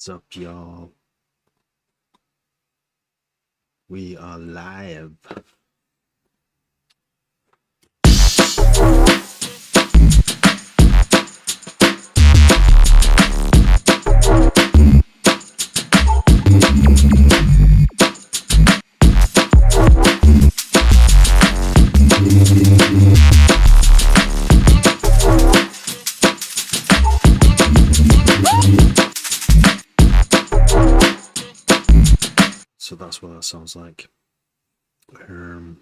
What's up, y'all? We are live. So that's what that sounds like. I'm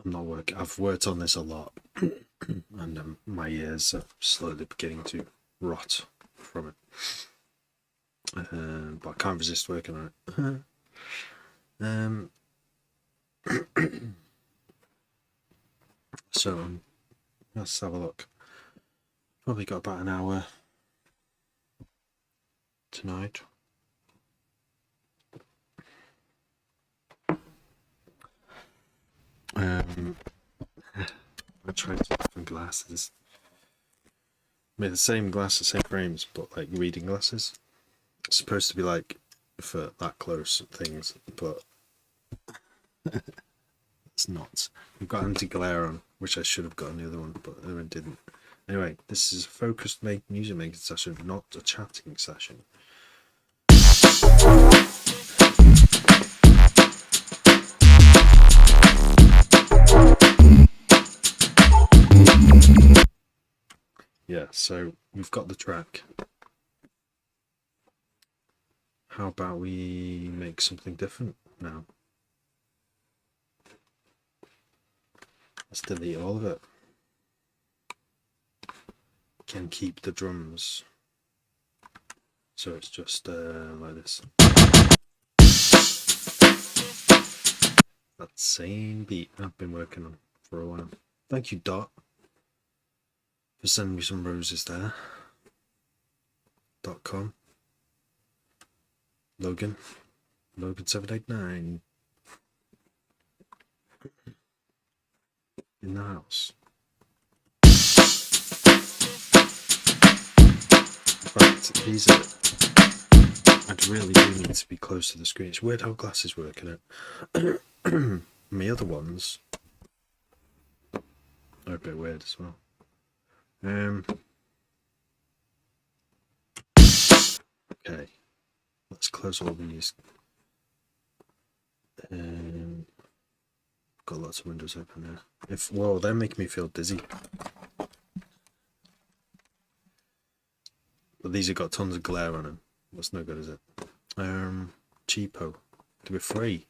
not working. I've worked on this a lot, and my ears are slowly beginning to rot from it. But I can't resist working on it. So let's have a look. Probably got about an hour tonight. I tried different glasses. Made the same glasses, same frames, but like reading glasses. It's supposed to be like for that close things, but it's not. I've got anti-glare on, which I should have got on the other one, but I didn't. Anyway, this is a focused music making session, not a chatting session. Yeah, so we've got the track. How about we make something different now? Let's delete all of it. Can keep the drums. So it's just like this. That same beat I've been working on for a while. Thank you, Dot, for sending me some roses there. .com. Logan 789 in the house. In fact, these are, I'd really do need to be close to the screen. It's weird how glasses work in it. My other ones are a bit weird as well. Okay, let's close all these. Got lots of windows open there. Whoa, they're making me feel dizzy. But these have got tons of glare on them. That's no good, is it? Cheapo. To be free.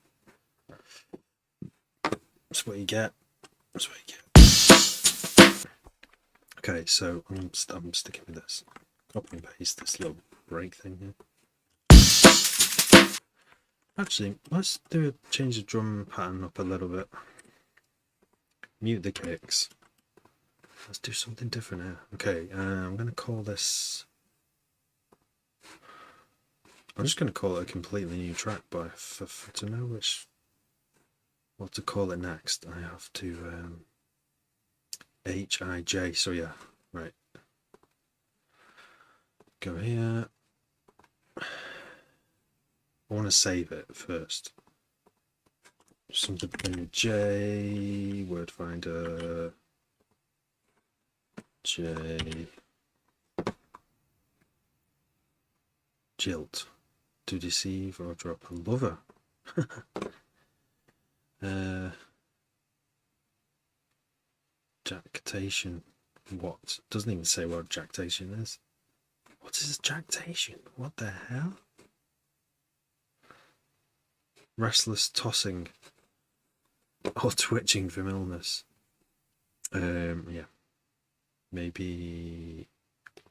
That's what you get. That's what you get. Okay, so I'm sticking with this. Copy and paste this little break thing here. Actually, let's change the drum pattern up a little bit. Mute the kicks. Let's do something different here. Okay, I'm going to call this... I'm just going to call it a completely new track, but to know what to call it next, I have to H-I-J, so yeah, right. Go here. I want to save it first. Something with J, word finder, J, jilt, to deceive or drop a lover. Jactation. What? Doesn't even say what jactation is. What is jactation? What the hell? Restless tossing or twitching from illness. Yeah. Maybe.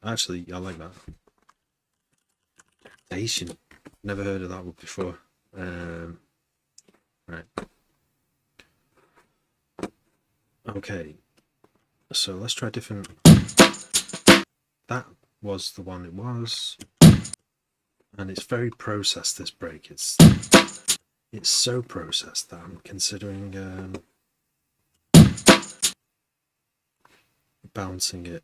Actually, I like that. Jactation. Never heard of that one before. Right. Okay. So let's try different. That was the one it was. And it's very processed, this break. It's so processed that I'm considering bouncing it.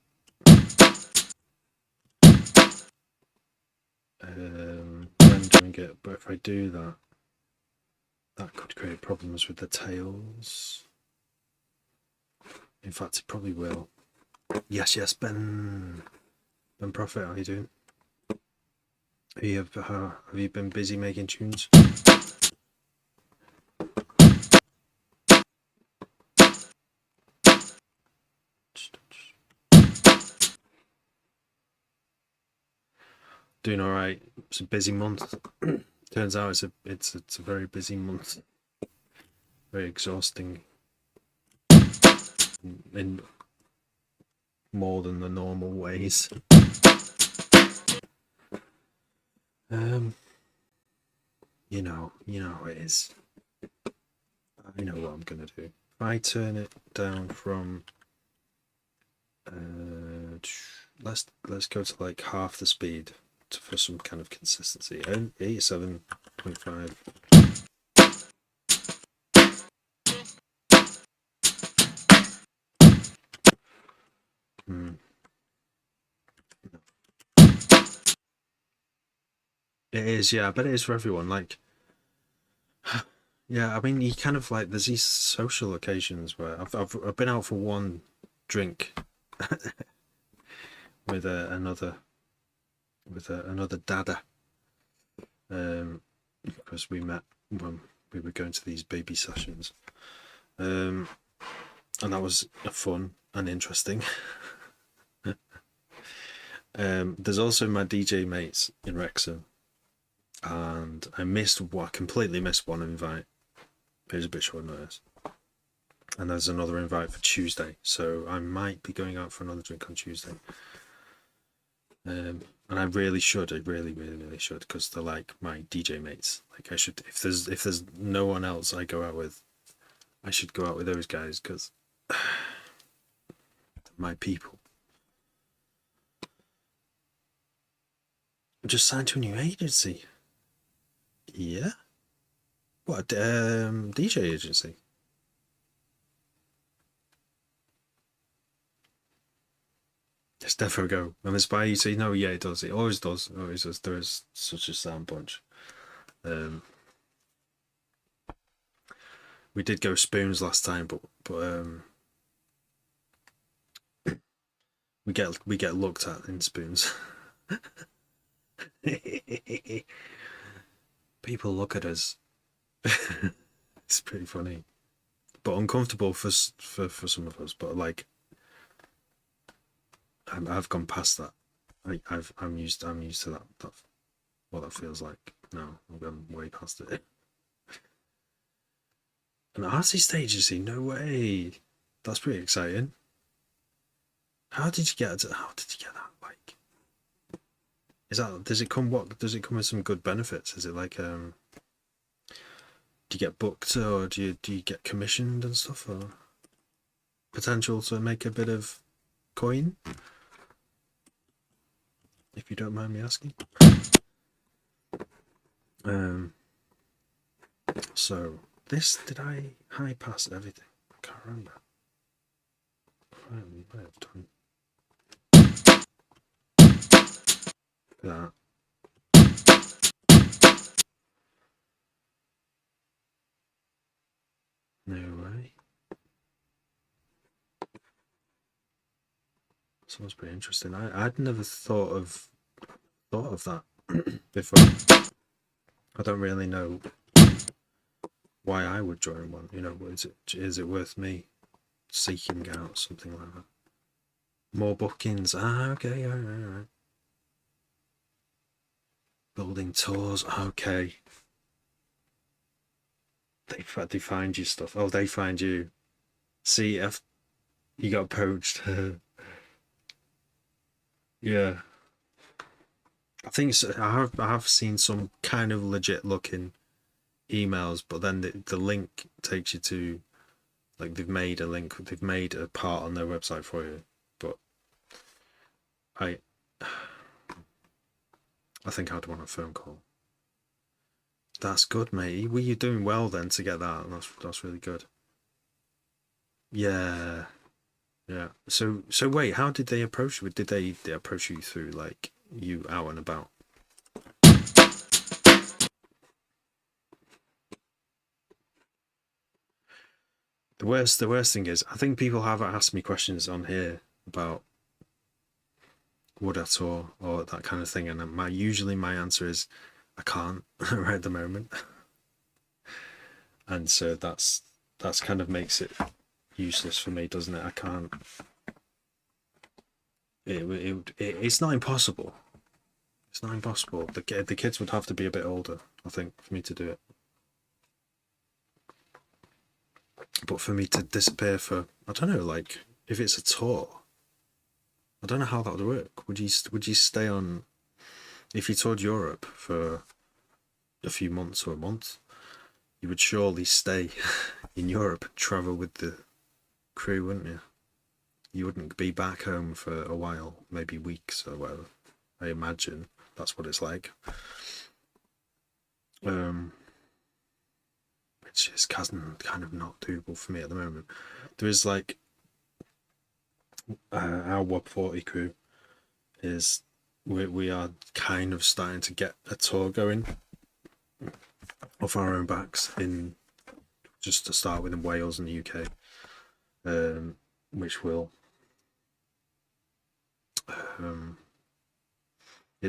Rendering it, but if I do that, that could create problems with the tails. In fact, it probably will. Yes, Ben Prophet, how are you doing? Have you been busy making tunes? Doing all right. It's a busy month. Turns out it's a very busy month. Very exhausting. In more than the normal ways. You know how it is. I know what I'm gonna do. If I turn it down from let's go to like half the speed for some kind of consistency. 87.5. It is, yeah. I bet it is for everyone. Like, yeah. I mean, you kind of like there's these social occasions where I've been out for one drink with another dada, because we met when we were going to these baby sessions, and that was fun and interesting. There's also my DJ mates in Wrexham, and I completely missed one invite. It was a bit short notice. And there's another invite for Tuesday, so I might be going out for another drink on Tuesday. And I really should, really should, because they're like my DJ mates. Like I should, if there's no one else I go out with, I should go out with those guys because they're my people. I just signed to a new agency. Yeah. What? DJ agency. It's definitely go. And Inspire you say no, yeah, it does. It always does. It always does. There is such a sound punch. We did go spoons last time, but we get looked at in spoons. People look at us. It's pretty funny, but uncomfortable for some of us. But like, I've gone past that. I'm used to that what that feels like. No, I've gone way past it. An arty stage, you see? No way. That's pretty exciting. How did you get that? Like, does it come with some good benefits? Is it like do you get booked, or do you get commissioned and stuff, or potential to make a bit of coin? If you don't mind me asking. So this, did I high pass everything? I can't remember. I might have done that. No way. Sounds pretty interesting. I'd never thought of that before. I don't really know why I would join one. You know, is it worth me seeking out something like that? More bookings. Okay, all right. Building tours. Okay. They find you stuff. Oh, they find you. See if you got poached. Yeah. I think so. I have seen some kind of legit looking emails, but then the link takes you to, like, they've made a part on their website for you, but I think I'd want a phone call. That's good, mate. Well, you're doing well then to get that. That's really good. Yeah. Yeah. So wait, how did they approach you? Did they approach you through like you out and about? The worst thing is, I think people have asked me questions on here about would I tour or that kind of thing, and usually my answer is I can't right at the moment, and so that's kind of makes it useless for me, doesn't it? I can't. It's not impossible. It's not impossible. The kids would have to be a bit older, I think, for me to do it. But for me to disappear for, I don't know, like if it's a tour, I don't know how that would work. Would you stay on if you toured Europe for a few months or a month? You would surely stay in Europe, travel with the crew, wouldn't you? You wouldn't be back home for a while, maybe weeks or whatever. I imagine that's what it's like. Um, which is kind of not doable for me at the moment. There is like our WOB 40 crew is we are kind of starting to get a tour going off our own backs in just to start with in Wales and the UK, which will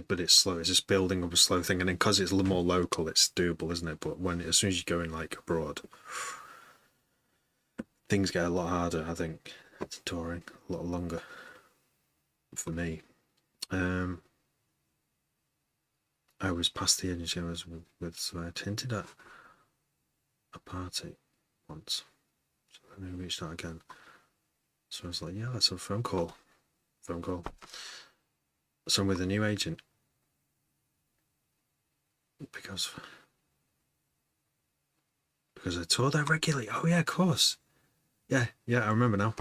but it's slow. It's just building up a slow thing, and then because it's more local, it's doable, isn't it? But as soon as you go in like abroad, things get a lot harder. I think it's touring a lot longer for me. I was past the age I was with, so I attended at a party once. So then I reached out again. So I was like, yeah, let's have a phone call. So I'm with a new agent because I tour there regularly. Oh yeah, of course. Yeah, I remember now.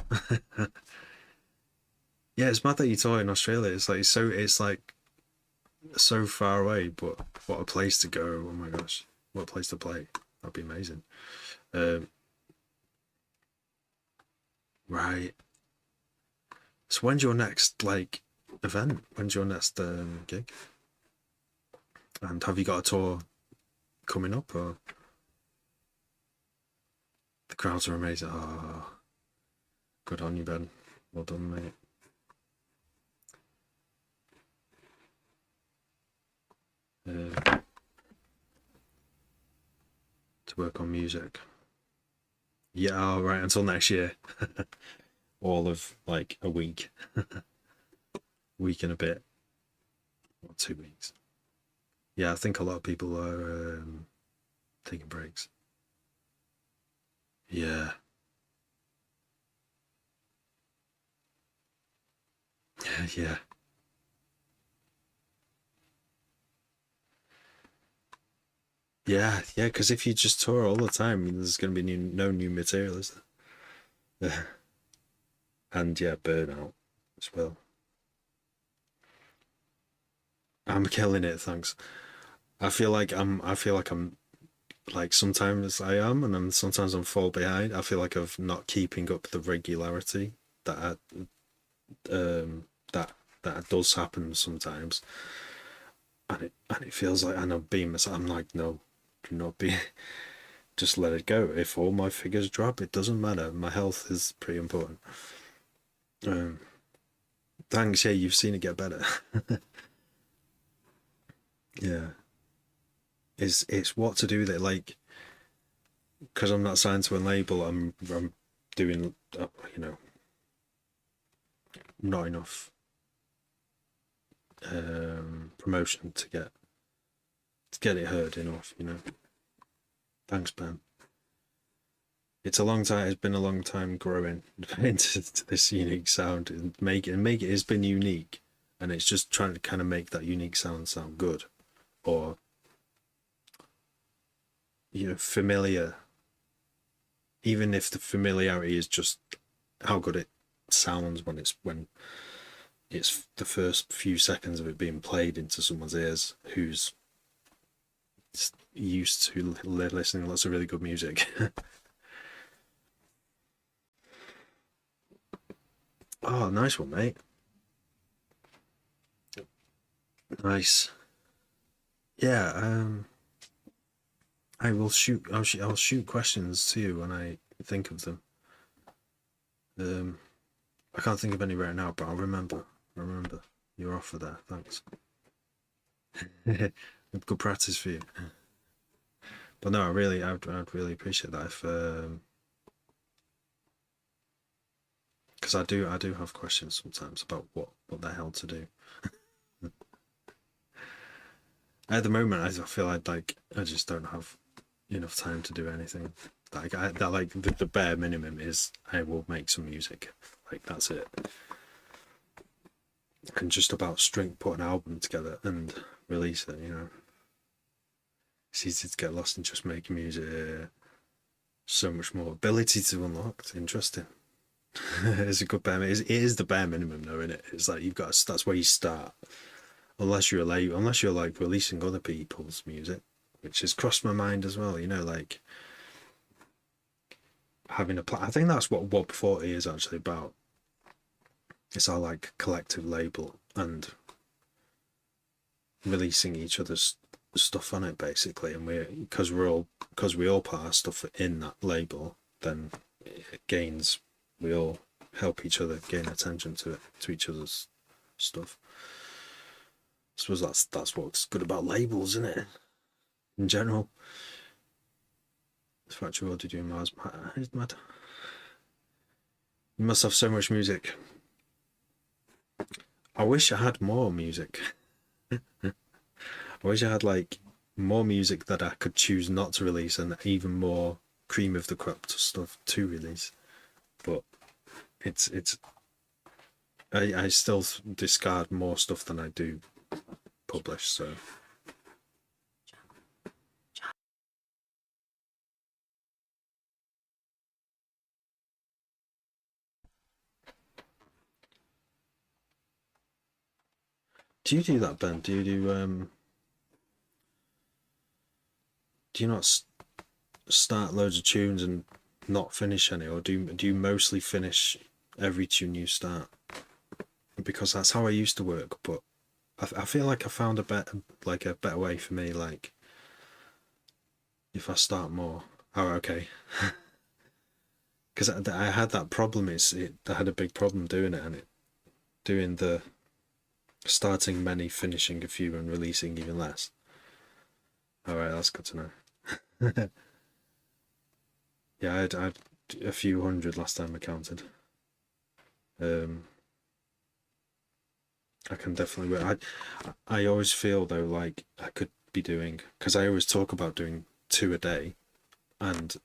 Yeah, it's mad that you tour in Australia. It's like so far away, but what a place to go! Oh my gosh, what a place to play! That'd be amazing. Right. So when's your next like event? When's your next gig? And have you got a tour coming up? Or the crowds are amazing. Oh, good on you, Ben. Well done, mate. To work on music. Yeah, all right. Until next year. All of like a week, week and a bit, or 2 weeks. Yeah, I think a lot of people are taking breaks. Yeah, yeah, yeah. Because if you just tour all the time, there's going to be no new material, is there? And yeah, burnout as well. I'm killing it, thanks. I feel like I'm like sometimes I am, and then sometimes I'm fall behind. I feel like I've not keeping up the regularity that that does happen sometimes, and it feels like, and I'm being myself. I'm like, no, do not be. Just let it go. If all my figures drop, it doesn't matter. My health is pretty important. Um, thanks. Yeah, you've seen it get better. Yeah, it's what to do with it. Like, because I'm not signed to a label, I'm doing not enough promotion to get it heard enough. Thanks, Ben. It's a long time. It's been a long time growing into this unique sound and make it. It's been unique, and it's just trying to kind of make that unique sound good, or familiar. Even if the familiarity is just how good it sounds when it's the first few seconds of it being played into someone's ears who's used to listening to lots of really good music. Oh, nice one, mate. Nice. Yeah. I will shoot. I'll shoot questions to you when I think of them. Um, I can't think of any right now, but I'll remember. Remember your offer there. Thanks. Good practice for you. But no, I'd really appreciate that if, because I do have questions sometimes about what the hell to do. At the moment, I feel like I just don't have enough time to do anything. Like the bare minimum is I will make some music. Like that's it. And just about put an album together and release it. It's easy to get lost in just making music. So much more ability to unlock. It's interesting. It's a good bare. It is the bare minimum, though, isn't it? It's like you've got. That's where you start. Unless you're like releasing other people's music, which has crossed my mind as well. Like having I think that's what 40 is actually about. It's our like collective label and releasing each other's stuff on it basically, and because we all put our stuff in that label, then it gains. We all help each other gain attention to each other's stuff. I suppose that's what's good about labels, isn't it? In general, the fact you already doing Mars is mad. You must have so much music. I wish I had more music. I wish I had like more music that I could choose not to release, and even more cream of the crop stuff to release. But it's I still discard more stuff than I do publish. So do you do that, Ben? Do you not start loads of tunes and not finish any, or do you mostly finish every tune you start? Because that's how I used to work, but I feel like I found a better way for me. Like if I start more, oh okay, because I had that problem. I had a big problem doing it, and doing the starting many, finishing a few, and releasing even less. All right, that's good to know. Yeah, I had a few hundred last time I counted. Um, I can definitely. I always feel though like I could be doing, because I always talk about doing two a day, and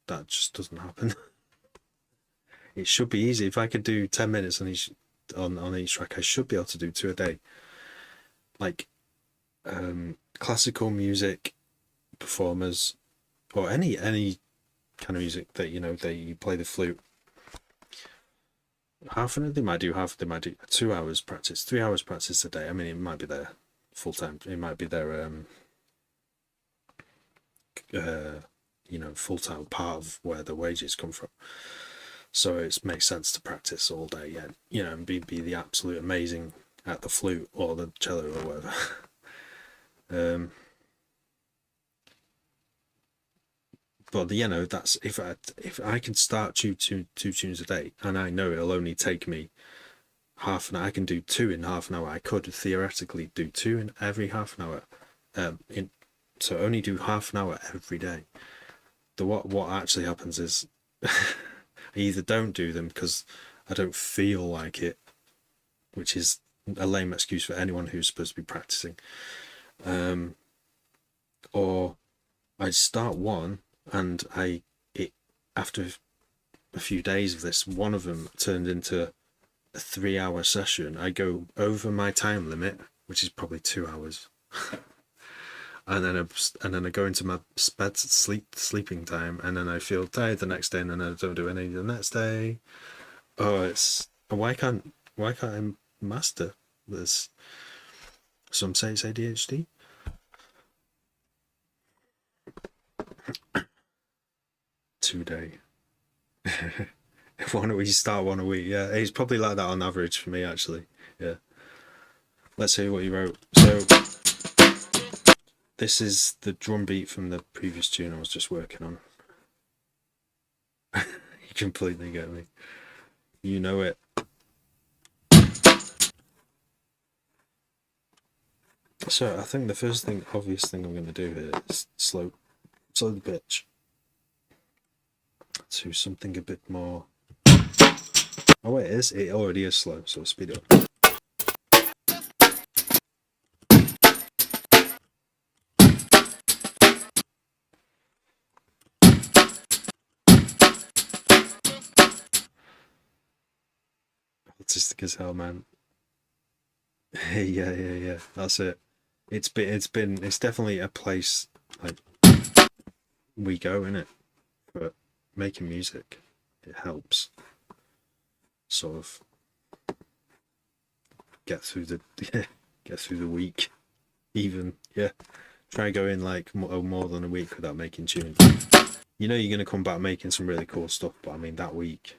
that just doesn't happen. It should be easy if I could do 10 minutes on each track. I should be able to do two a day. Like classical music performers, or any kind of music that you play the flute. Half an hour they might do 2 hours practice, 3 hours practice a day. I mean, it might be their full time. It might be their full time part of where the wages come from. So it makes sense to practice all day, and be the absolute amazing at the flute or the cello or whatever. But that's if I can start two tunes a day, and I know it'll only take me half an hour. I can do two in half an hour. I could theoretically do two in every half an hour. So only do half an hour every day. What actually happens is I either don't do them because I don't feel like it, which is a lame excuse for anyone who's supposed to be practicing, or I start one and after a few days of this, one of them turned into a 3 hour session. I go over my time limit, which is probably 2 hours, and then I go into my sleeping time, and then I feel tired the next day, and then I don't do any the next day. Oh, it's why can't I master this? Some say it's ADHD. Today. One a week, start one a week. Yeah, it's probably like that on average for me, actually. Yeah. Let's see what you wrote. So this is the drum beat from the previous tune I was just working on. You completely get me. You know it. So I think the first thing, obvious thing I'm going to do here is slow the pitch to something a bit more. Oh, it is. It already is slow, so speed it up. Autistic as hell, man. Yeah. That's it. It's definitely a place like we go in it for making music. It helps sort of get through the week. Even try and go in like more than a week without making tunes. You know you're gonna come back making some really cool stuff, but I mean that week,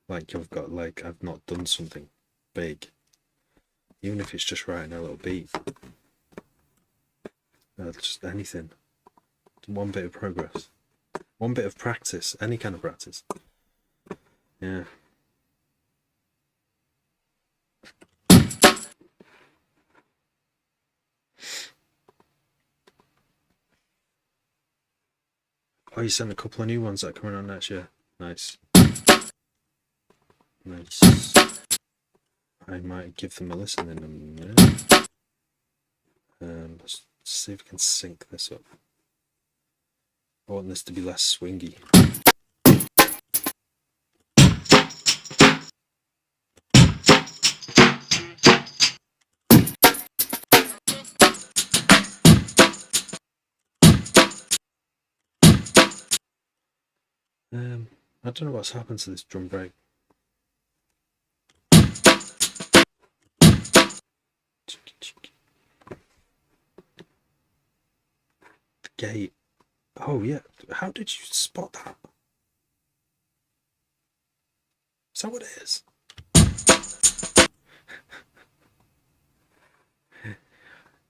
like I've not done something big, even if it's just writing a little beat, just anything, one bit of progress, one bit of practice, any kind of practice. Yeah. Oh, you sent a couple of new ones that are coming on next year. Nice. I might give them a listen in a minute. Let's see if we can sync this up. I want this to be less swingy. I don't know what's happened to this drum break. The gate. Oh yeah. How did you spot that? Is that what it is?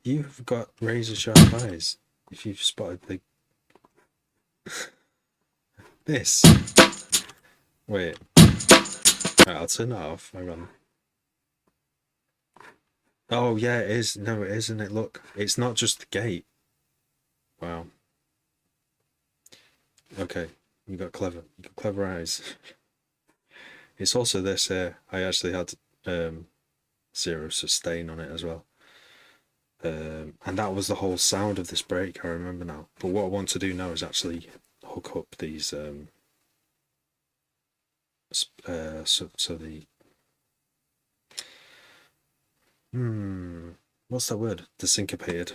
You've got razor sharp eyes. If you've spotted the this. Wait. Right, I'll turn that off. Hang on. Oh yeah, it is. No, it isn't it? Look, it's not just the gate. Wow. Okay, you got clever. You got clever eyes. It's also this here. I actually had 0 sustain on it as well. And that was the whole sound of this break, I remember now. But what I want to do now is actually hook up these so the what's that word? The syncopated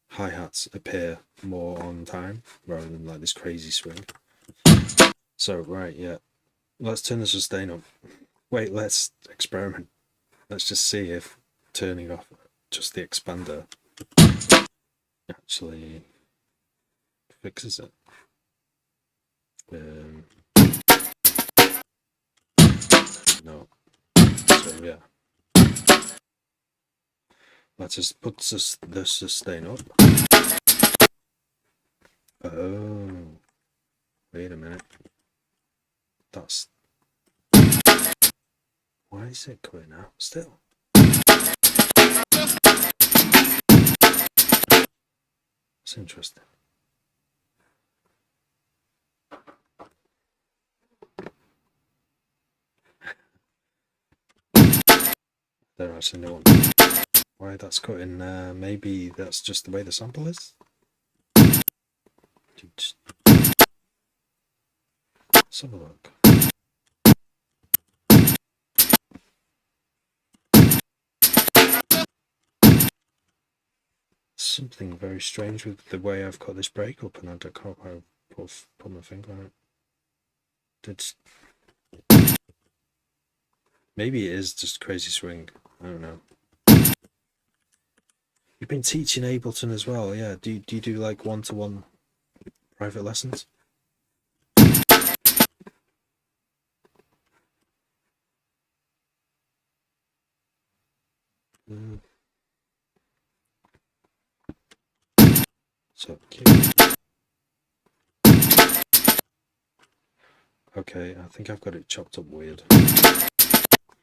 hi-hats appear more on time rather than like this crazy swing. So right, yeah. Let's turn the sustain up. Wait, let's experiment. Let's just see if turning off just the expander actually fixes it. No. So yeah. Let's just put the sustain up. Oh. Wait a minute. That's... Why is it going out still? That's interesting. Don't actually know why that's cutting. Maybe that's just the way the sample is. Let's have a look. Something very strange with the way I've got this break up, and I can't quite put my finger on it. Maybe it is just crazy swing. I don't know. You've been teaching Ableton as well, yeah? Do you do like one-to-one private lessons? So cute. Okay, I think I've got it chopped up weird.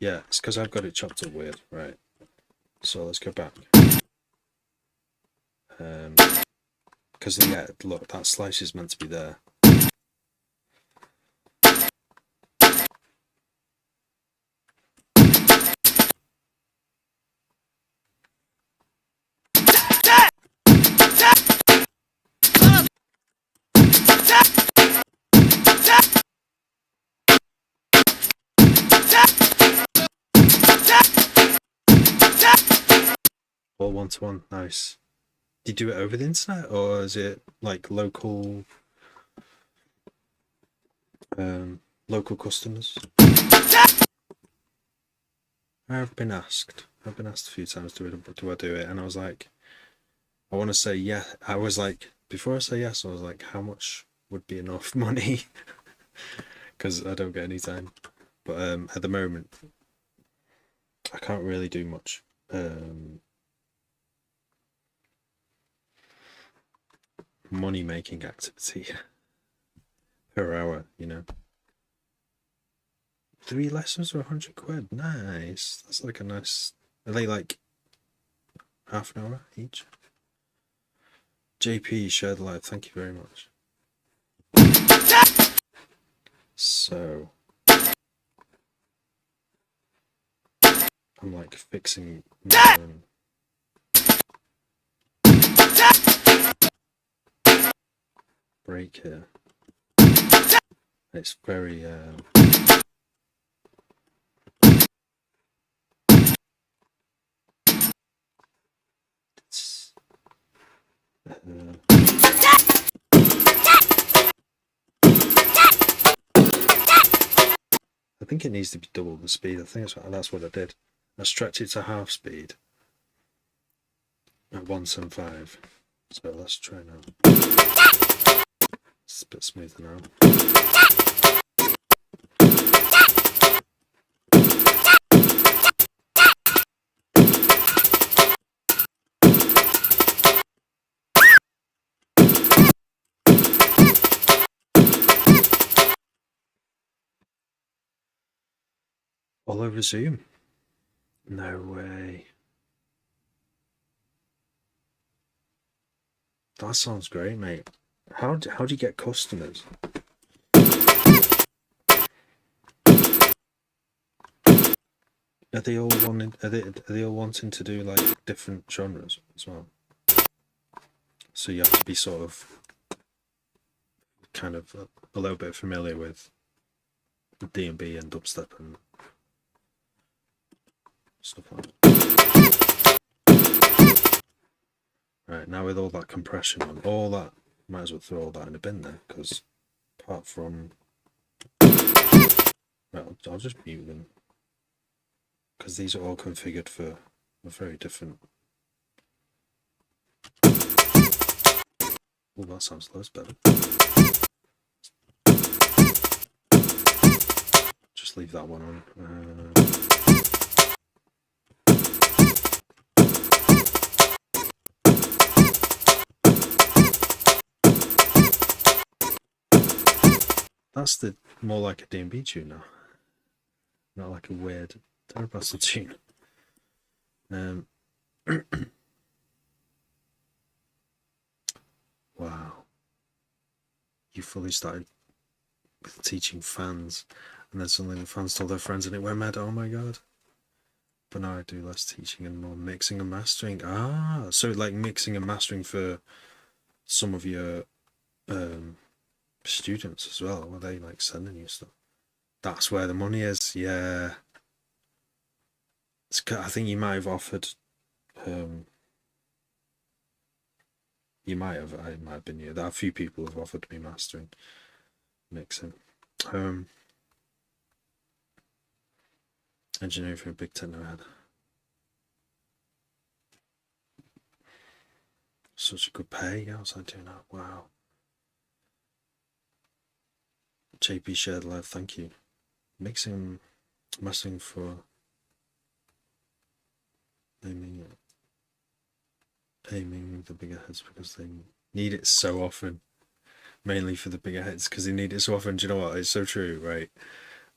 Yeah, it's because I've got it chopped up weird. Right. So let's go back. Because yeah, look, that slice is meant to be there. All one to one, nice. Do you do it over the internet or is it like local local customers? I've been asked a few times, do I do it? And I was like, I want to say yeah. I was like, before I say yes, I was like, how much would be enough money? Because I don't get any time. But at the moment, I can't really do much. Money making activity per hour, you know. 3 lessons are 100 quid. Nice. That's like a nice. Are they like half an hour each? JP shared live. Thank you very much. So I'm like fixing my break here. It's very it's, I think it needs to be double the speed. I think that's what I did. I stretched it to half speed at 175. So let's try now. It's a bit smoother now. All over Zoom? No way. That sounds great, mate. How do you get customers? Are they all wanting to do like different genres as well? So you have to be sort of kind of a little bit familiar with D&B and dubstep and stuff like that. Right, now with all that compression on, all that, might as well throw all that in a bin there, because apart from, well, I'll just mute them, because these are all configured for a very different. Oh, that sounds loads better. Just leave that one on. That's the more like a D&B tune now, not like a weird Terrapastel tune. Wow, you fully started with teaching fans, and then suddenly the fans told their friends, and it went mad. Oh my god! But now I do less teaching and more mixing and mastering. Ah, so like mixing and mastering for some of your students as well. Were they like sending you stuff? That's where the money is. Yeah. I think you might have offered. You might have. It might have been you. There are a few people who've offered me mastering, mixing. Engineering for a big techno head. Such a good pay. Yeah, what's I doing now? Wow. JP shared live. Thank you. Mixing, mastering for aiming the bigger heads because they need it so often. Mainly for the bigger heads because they need it so often. Do you know what? It's so true, right?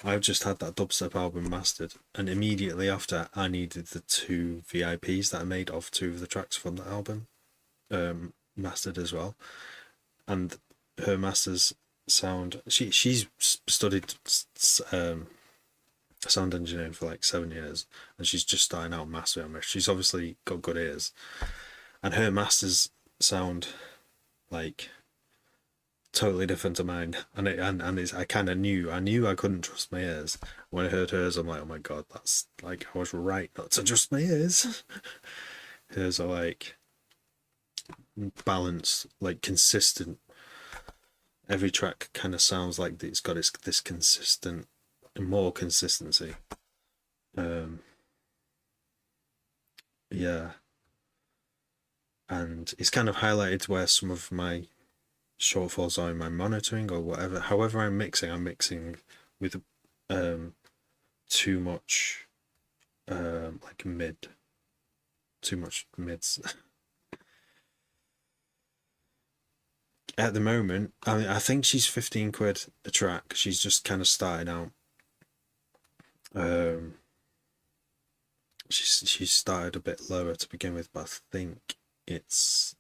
I've just had that dubstep album mastered, and immediately after, I needed the 2 VIPs that I made of 2 of the tracks from the album mastered as well. And her masters sound. She's studied sound engineering for like 7 years, and she's just starting out mastering on it. She's obviously got good ears, and her masters sound like totally different to mine, and it's, I kind of knew I couldn't trust my ears. When I heard hers, I'm like, oh my god, that's like, I was right not to trust my ears. Hers are like balanced, like consistent. Every track kind of sounds like it's got this consistent, more consistency. Yeah, and it's kind of highlighted where some of my shortfalls are in my monitoring or whatever. However, I'm mixing with too much like too much mids. At the moment, I think she's 15 quid a track. She's just kind of starting out. She's started a bit lower to begin with, but I think it's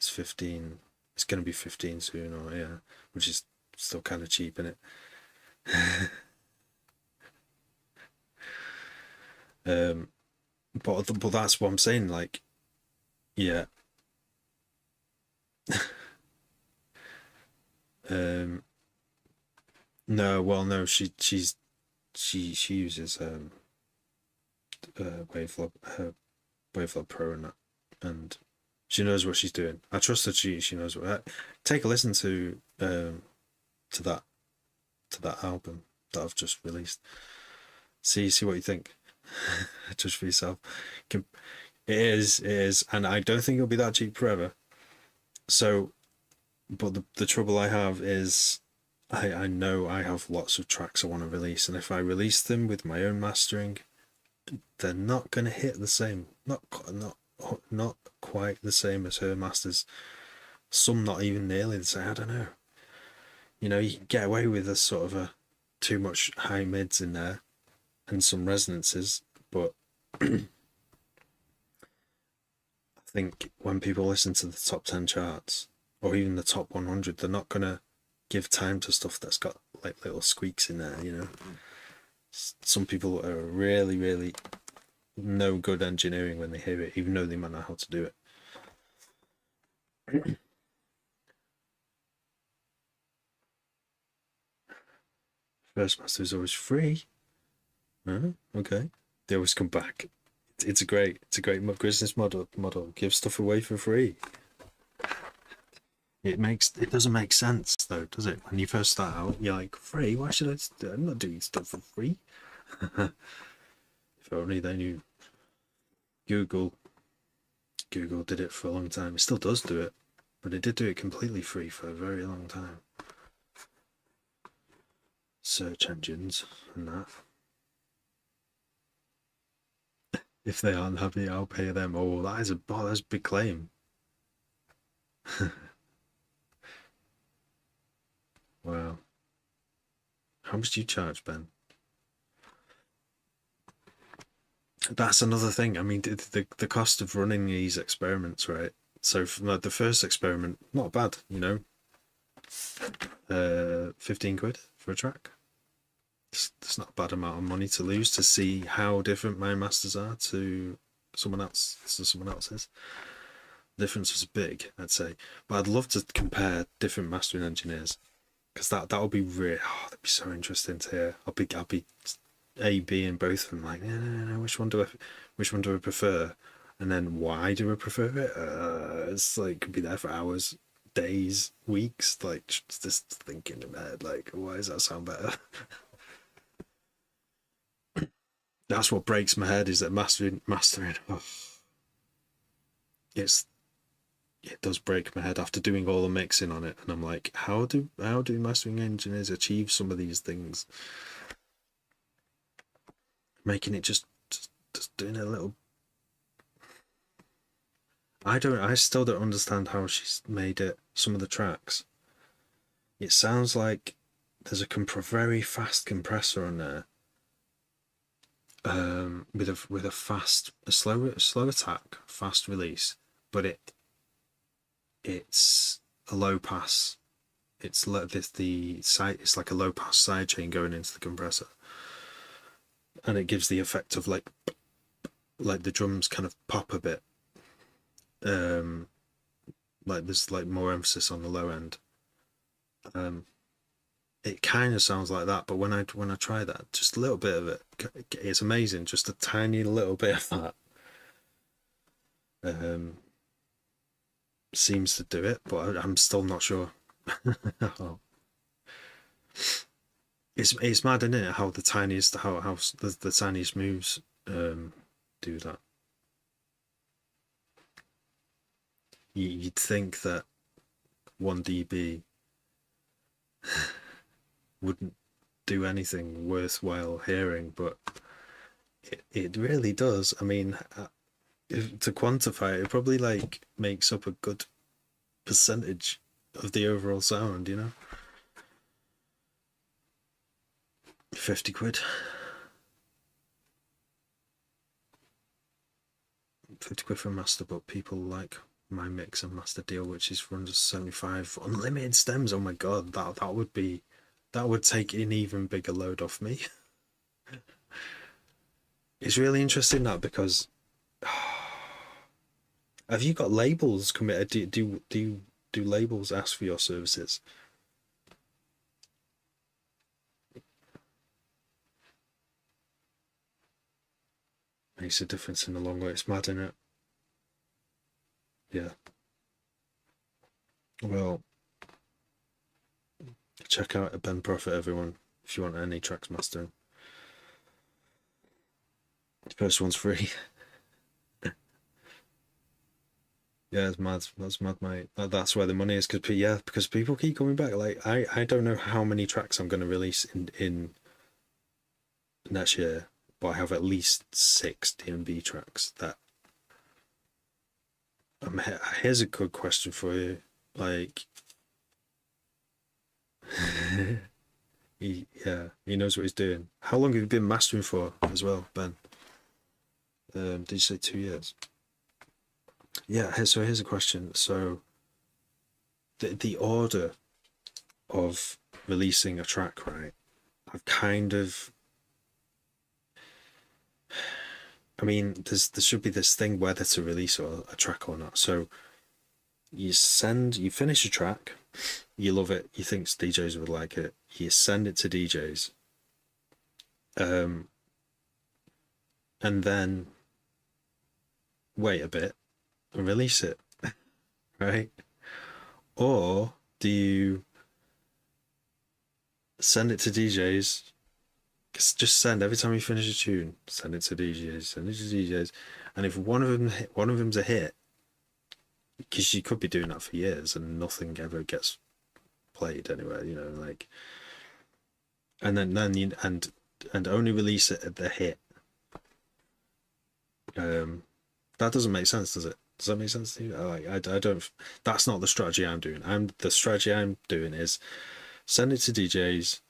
15. It's going to be 15 soon, or yeah, which is still kind of cheap, isn't it? But that's what I'm saying. Like, yeah. No, well, no. She uses Wavelo Pro and that, and she knows what she's doing. I trust that she knows what. Take a listen to that album that I've just released. See what you think. Judge for yourself. It is, and I don't think it'll be that cheap forever. So, but the trouble I have is, I know I have lots of tracks I want to release, and if I release them with my own mastering, they're not going to hit the same. Not quite the same as her masters. Some not even nearly the same. I don't know. You know, you can get away with a sort of a too much high mids in there and some resonances, but I think when people listen to the top 10 charts or even the top 100, they're not gonna give time to stuff that's got like little squeaks in there, you know. Some people are really no good engineering when they hear it, even though they might know how to do it. First master is always free. Okay. They always come back. It's a great business model. Give stuff away for free. It doesn't make sense though, does it? When you first start out, you're like, free? Why should I? I'm not doing stuff for free. If only they knew. Google did it for a long time. It still does do it, but it did do it completely free for a very long time. Search engines and that. If they aren't happy, I'll pay them. Oh, that's a big claim. Wow. How much do you charge, Ben? That's another thing. I mean, the cost of running these experiments, right? So from the first experiment, not bad, you know. 15 quid for a track. It's not a bad amount of money to lose to see how different my masters are to someone else's. The difference was big, I'd say. But I'd love to compare different mastering engineers, because that would be really, that'd be so interesting to hear. I'll be A, B, and both of them. Like, no. Which one do I prefer? And then why do I prefer it? It's like, could be there for hours, days, weeks. Like, just thinking in my head, like, why does that sound better? That's what breaks my head, is that mastering. Oh, it does break my head after doing all the mixing on it, and I'm like, how do mastering engineers achieve some of these things? Making it just doing a little I still don't understand how she's made it. Some of the tracks, it sounds like there's a very fast compressor on there, with a slow attack, fast release, but it's a low pass. The side. It's like a low pass side chain going into the compressor, and it gives the effect of like the drums kind of pop a bit. Um, like there's like more emphasis on the low end. Um, it kind of sounds like that, but when I try that, just a little bit of it, it's amazing. Just a tiny little bit of that um, seems to do it, but I'm still not sure. It's mad, isn't it? How the tiniest how the tiniest moves do that. You'd think that 1 dB wouldn't do anything worthwhile hearing, but it really does. I mean, to quantify it, it probably like makes up a good percentage of the overall sound, 50 quid. 50 quid for a master, but people like my mix and master deal, which is 475 unlimited stems. Oh my god, that would take an even bigger load off me. It's really interesting that because have you got labels committed? Do labels ask for your services? Makes a difference in the long run. It's mad, isn't it? Yeah. Well, check out Ben Profit, everyone, if you want any tracks mastering. The first one's free. Yeah, it's mad. That's mad, mate. That's where the money is, because people keep coming back. Like I don't know how many tracks I'm going to release in next year, but I have at least 6 DMB tracks that. Here's a good question for you. Like, he knows what he's doing. How long have you been mastering for as well, Ben? Did you say 2 years? Yeah. So here's a question. So the order of releasing a track, right? I've kind of. I mean, there should be this thing whether to release a track or not. So you finish a track, you love it, you think DJs would like it, you send it to DJs, um, and then wait a bit and release it, right? Or do you send it to DJs? Just send every time you finish a tune, send it to DJs, send it to DJs, and if one of them's a hit, because you could be doing that for years and nothing ever gets played anywhere, like, and then you and only release it at the hit. That doesn't make sense, does it? Does that make sense to you? I don't. That's not the strategy I'm doing. The strategy I'm doing is send it to DJs.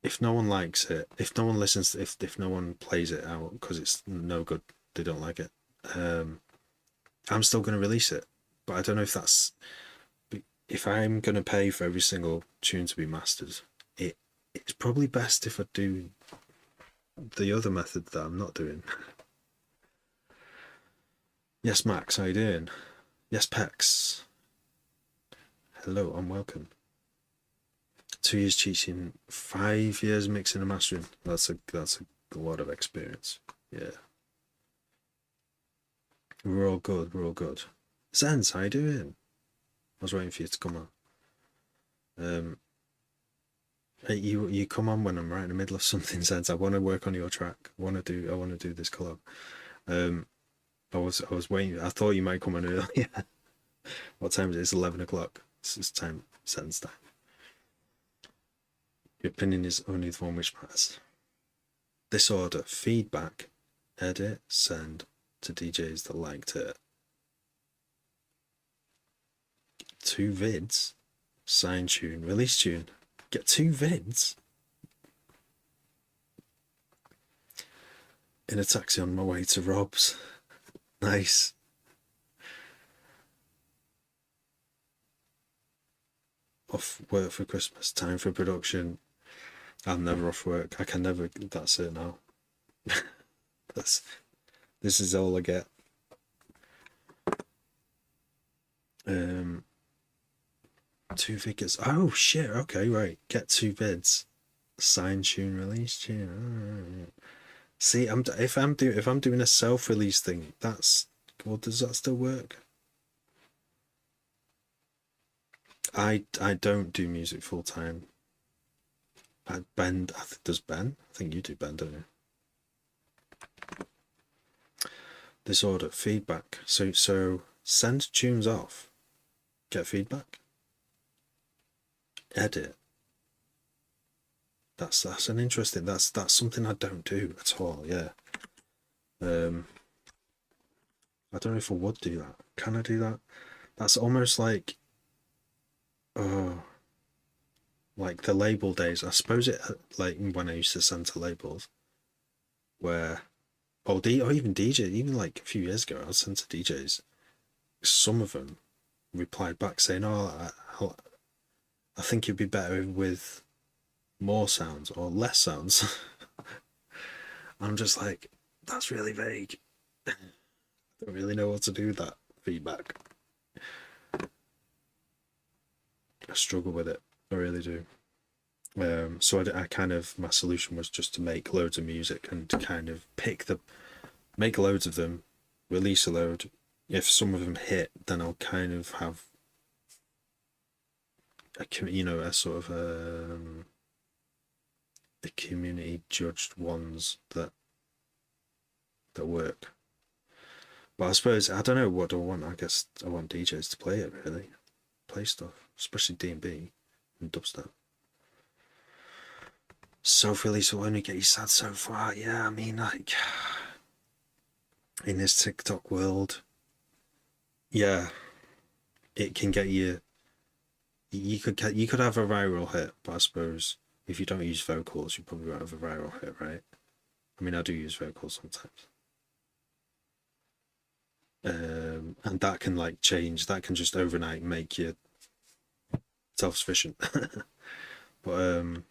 If no one likes it, if no one listens, if no one plays it out because it's no good, they don't like it. I'm still going to release it, but I don't know if I'm going to pay for every single tune to be mastered. It's probably best if I do the other method that I'm not doing. Yes, Max, how you doing? Yes, Pex. Hello, and welcome. 2 years teaching, 5 years mixing and mastering. That's a lot of experience. Yeah. We're all good. We're all good. Zenz, how you doing? I was waiting for you to come on. You come on when I'm right in the middle of something, Zenz. I want to work on your track. I want to do this collab. I was waiting. I thought you might come on earlier. What time is it? It's 11 o'clock. It's time. Zenz time. Your opinion is only the one which matters. This order: feedback, edit, send to DJs that liked it. 2 vids, sign tune, release tune. Get 2 vids. In a taxi on my way to Rob's. Nice. Off work for Christmas, time for production. I'm never off work. I can never. That's it now. This is all I get. 2 figures. Oh shit. Okay, right. Get 2 bids. Sign tune, release tune. See, if I'm doing a self-release thing, that's well. Does that still work? I don't do music full time. Ben, does Ben? I think you do, Ben, don't you? Disorder, feedback. So send tunes off. Get feedback. Edit. That's an interesting. That's something I don't do at all. Yeah. I don't know if I would do that. Can I do that? That's almost like, oh, like the label days. I suppose it like when I used to send to labels, where or even DJ, even like a few years ago, I was sent to DJs. Some of them replied back saying, "Oh, I think it'd be better with more sounds or less sounds." I'm just like, that's really vague. I don't really know what to do with that feedback. I struggle with it. I really do. So I kind of, my solution was just to make loads of music and to kind of make loads of them, release a load. If some of them hit, then I'll kind of have a sort of the community judged ones that work. But I suppose I don't know what do I want. I guess I want DJs to play it, really, play stuff, especially D&B and dubstep. Self-release will only get you sad so far. Yeah, I mean, like in this TikTok world, yeah, it can get you. You could have a viral hit, but I suppose if you don't use vocals, you probably won't have a viral hit, right? I mean, I do use vocals sometimes. And that can like change. That can just overnight make you self-sufficient. But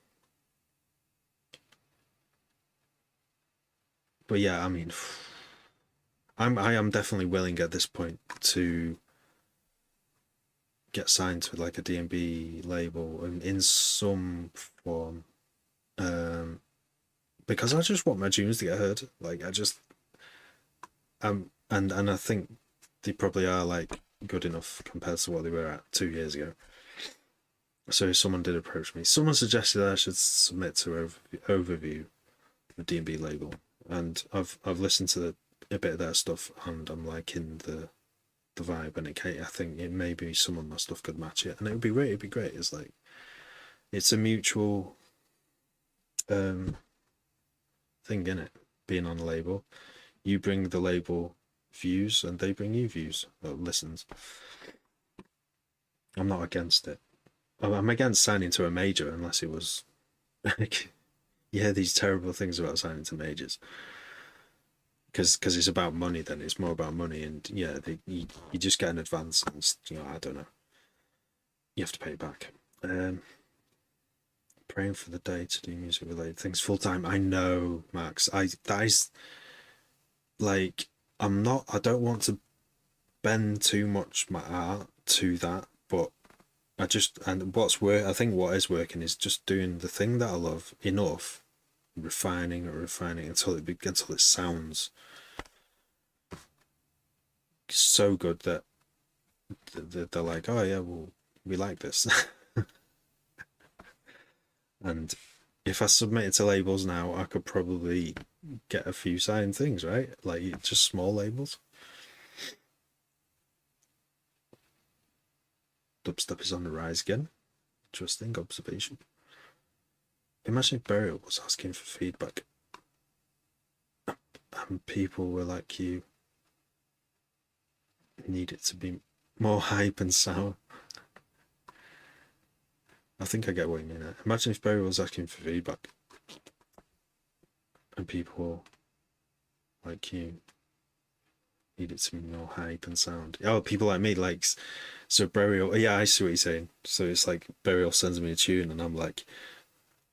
yeah, I mean, I am definitely willing at this point to get signed to like a D&B label in some form, because I just want my tunes to get heard. Like I just and I think they probably are like good enough compared to what they were at 2 years ago. So someone did approach me. Someone suggested I should submit to Overview, the D&B label, and I've listened to a bit of their stuff, and I'm liking the vibe, and I think it maybe some of my stuff could match it, and it would be great. It'd be great. It's like it's a mutual thing in it. Being on a label, you bring the label views, and they bring you views or listens. I'm not against it. I'm against signing to a major unless it was like, yeah, these terrible things about signing to majors. Because it's about money, then it's more about money, and yeah, you just get an advance, and I don't know, you have to pay it back. Praying for the day to do music related things full time. I know, Max. That is like I don't want to bend too much my art to that, but I think what is working is just doing the thing that I love enough, refining until it sounds so good that they're like, oh yeah, well, we like this. And if I submitted to labels now, I could probably get a few signed things, right? Like just small labels. Dubstep is on the rise again. Interesting observation. Imagine if Burial was asking for feedback and people were like, you need it to be more hype and sour. I think I get what you mean. Imagine if Barry was asking for feedback and people like you need it to be more hype and sound. Oh, people like me likes so Burial. Yeah, I see what you're saying. So it's like Burial sends me a tune, and I'm like,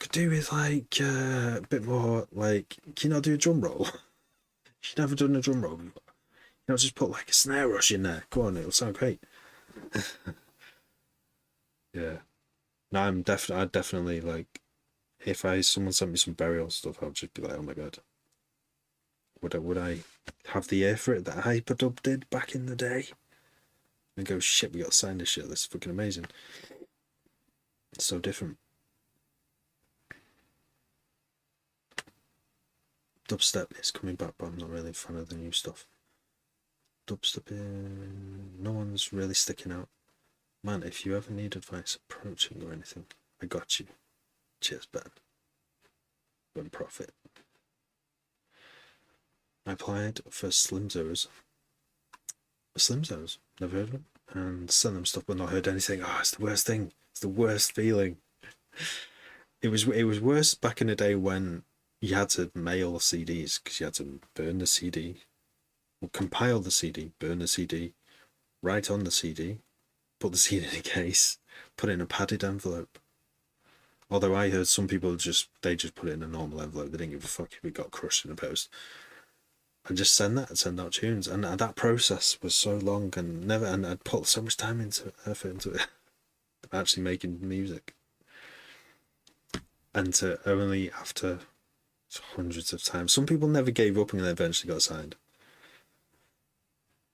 could do with like a bit more. Like, can you not do a drum roll? You've never done a drum roll before. You know, just put like a snare rush in there. Go on, it'll sound great. Yeah. No, I'd definitely like if someone sent me some Burial stuff, I'd just be like, oh my god, would I have the ear for it that Hyperdub did back in the day? And go, shit, we got to sign this shit. This is fucking amazing. It's so different. Dubstep is coming back, but I'm not really a fan of the new stuff. Dubstep, no one's really sticking out. Man, if you ever need advice approaching or anything, I got you. Cheers, Ben. Ben Profit. I applied for Slimzos. Slimzos? Never heard of them. And sent them stuff but not heard anything. Oh, it's the worst thing. It's the worst feeling. It was worse back in the day when you had to mail CDs because you had to burn the CD, or compile the CD, burn the CD, write on the CD, put the CD in a case, put it in a padded envelope. Although I heard some people just put it in a normal envelope. They didn't give a fuck if it got crushed in the post. And just send out tunes, and that process was so long and I'd put so much effort into it, actually making music, and to only after hundreds of times. Some people never gave up and they eventually got signed.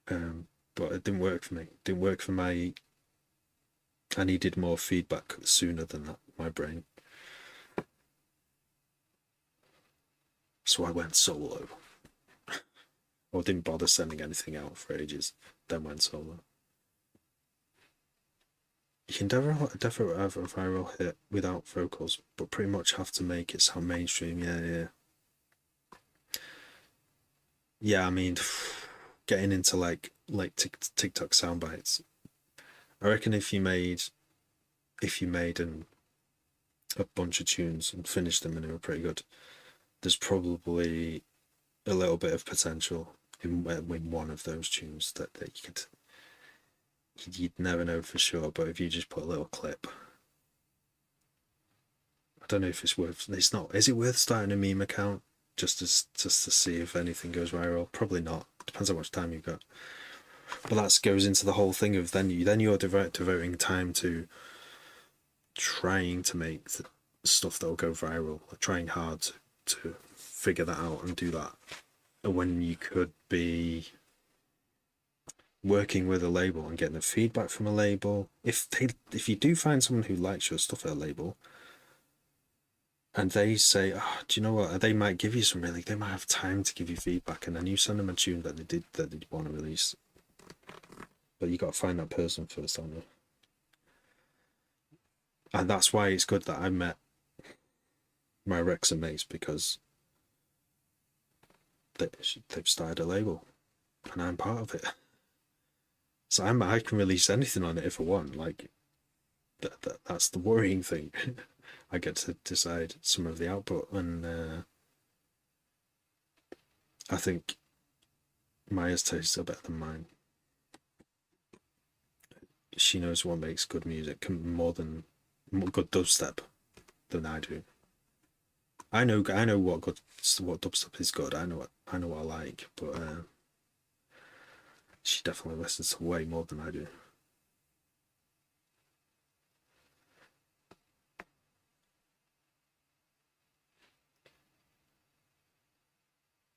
But it didn't work for me. It didn't work for my. I needed more feedback sooner than that. My brain. So I went solo. Or didn't bother sending anything out for ages. Then went solo. You can definitely have a viral hit without vocals, but pretty much have to make it sound mainstream. Yeah. Yeah, I mean, getting into like TikTok sound bites. I reckon if you made a bunch of tunes and finished them and they were pretty good, there's probably a little bit of potential in one of those tunes that you'd never know for sure. But if you just put a little clip, I don't know if it's worth. It's not. Is it worth starting a meme account just to see if anything goes viral? Probably not. Depends how much time you've got. But that goes into the whole thing of then you're devoting time to trying to make the stuff that will go viral, like trying hard to figure that out and do that, when you could be working with a label and getting the feedback from a label. If you do find someone who likes your stuff at a label and they say, oh, do you know what, they might give you they might have time to give you feedback, and then you send them a tune that they want to release. But you got to find that person first, don't you? And that's why it's good that I met my Rex and mates, because they've started a label and I'm part of it. So I can release anything on it if I want. Like that's the worrying thing. I get to decide some of the output, and I think Maya's tastes are better than mine. She knows what makes good music more good dubstep than I do. I know what dubstep is good. I know what I like, but she definitely listens to way more than I do.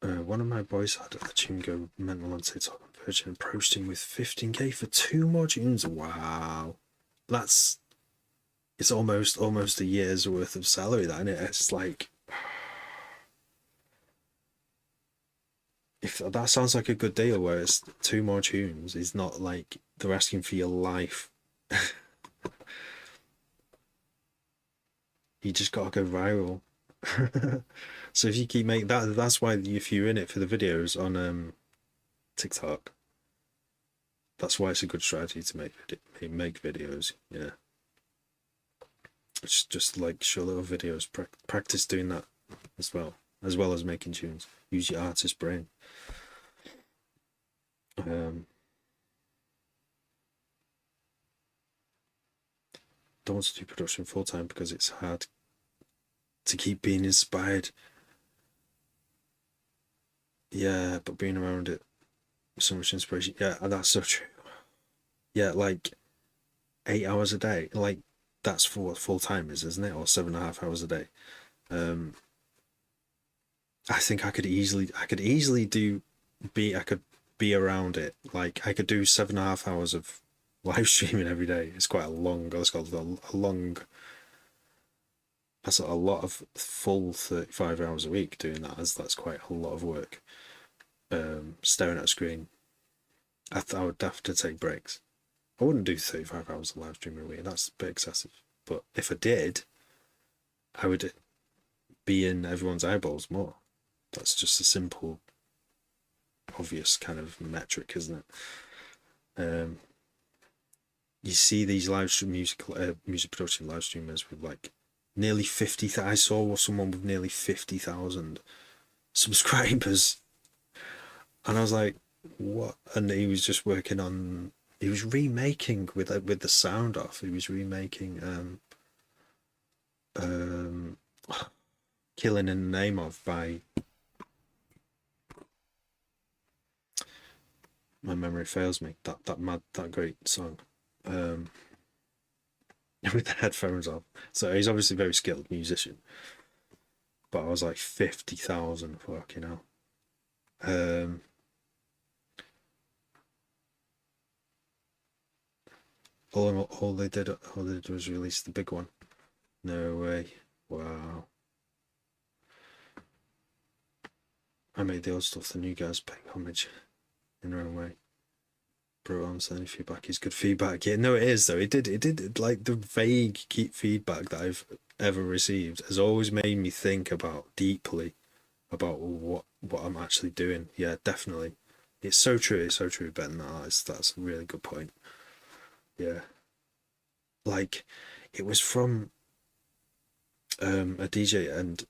One of my boys had a tune go mental on TikTok and Virgin approached him with 15k for 2 more tunes. Wow, it's almost a year's worth of salary, that, isn't it? It's like, if that sounds like a good deal, where it's 2 more tunes, it's not like they're asking for your life. You just gotta go viral. So if you keep making that's why if you're in it for the videos on TikTok, that's why it's a good strategy to make videos. Yeah. It's just like short little videos. Practice doing that as well as making tunes. Use your artist brain. Don't want to do production full time because it's hard to keep being inspired. Yeah, but being around it, so much inspiration. Yeah, that's so true. Yeah, like 8 hours a day. Like that's for what full time is, isn't it? Or 7.5 hours a day. I think I could easily I could be around it. Like I could do 7.5 hours of live streaming every day. It's quite a long. That's called a long. That's a lot of full 35 hours a week doing that. That's quite a lot of work. Staring at a screen. I would have to take breaks. I wouldn't do 35 hours of live streaming a week. That's a bit excessive. But if I did, I would be in everyone's eyeballs more. That's just a simple, obvious kind of metric, isn't it? You see these live stream music production live streamers with like nearly 50. I saw someone with nearly 50,000 subscribers, and I was like, "What?" And he was just working on. He was remaking with the sound off. He was remaking "Killing in the Name of" by, my memory fails me. That great song. With the headphones on. So he's obviously a very skilled musician. But I was like 50,000 fucking hell. All they did was release the big one. No way. Wow. I made the old stuff, the new guys paying homage in their own way. Bro, I'm sending feedback is good feedback. Yeah, no, it is though. It did like the vague feedback that I've ever received has always made me think about deeply about what I'm actually doing. Yeah, definitely. It's so true. It's so true, Ben. That's a really good point. Yeah. Like, it was from a DJ, and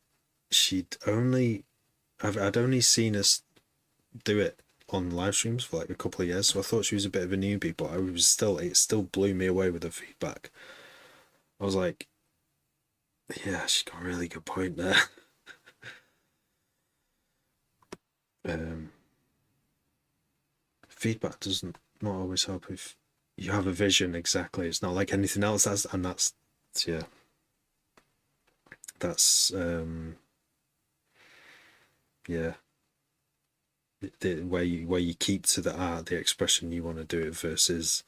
I'd only seen us do it on live streams for like a couple of years, so I thought she was a bit of a newbie, but it still blew me away with the feedback. I was like, yeah, she got a really good point there. um, Feedback doesn't not always help if you have a vision. Exactly, it's not like anything else. That's yeah, that's yeah, where you keep to the art, the expression you want to do it, versus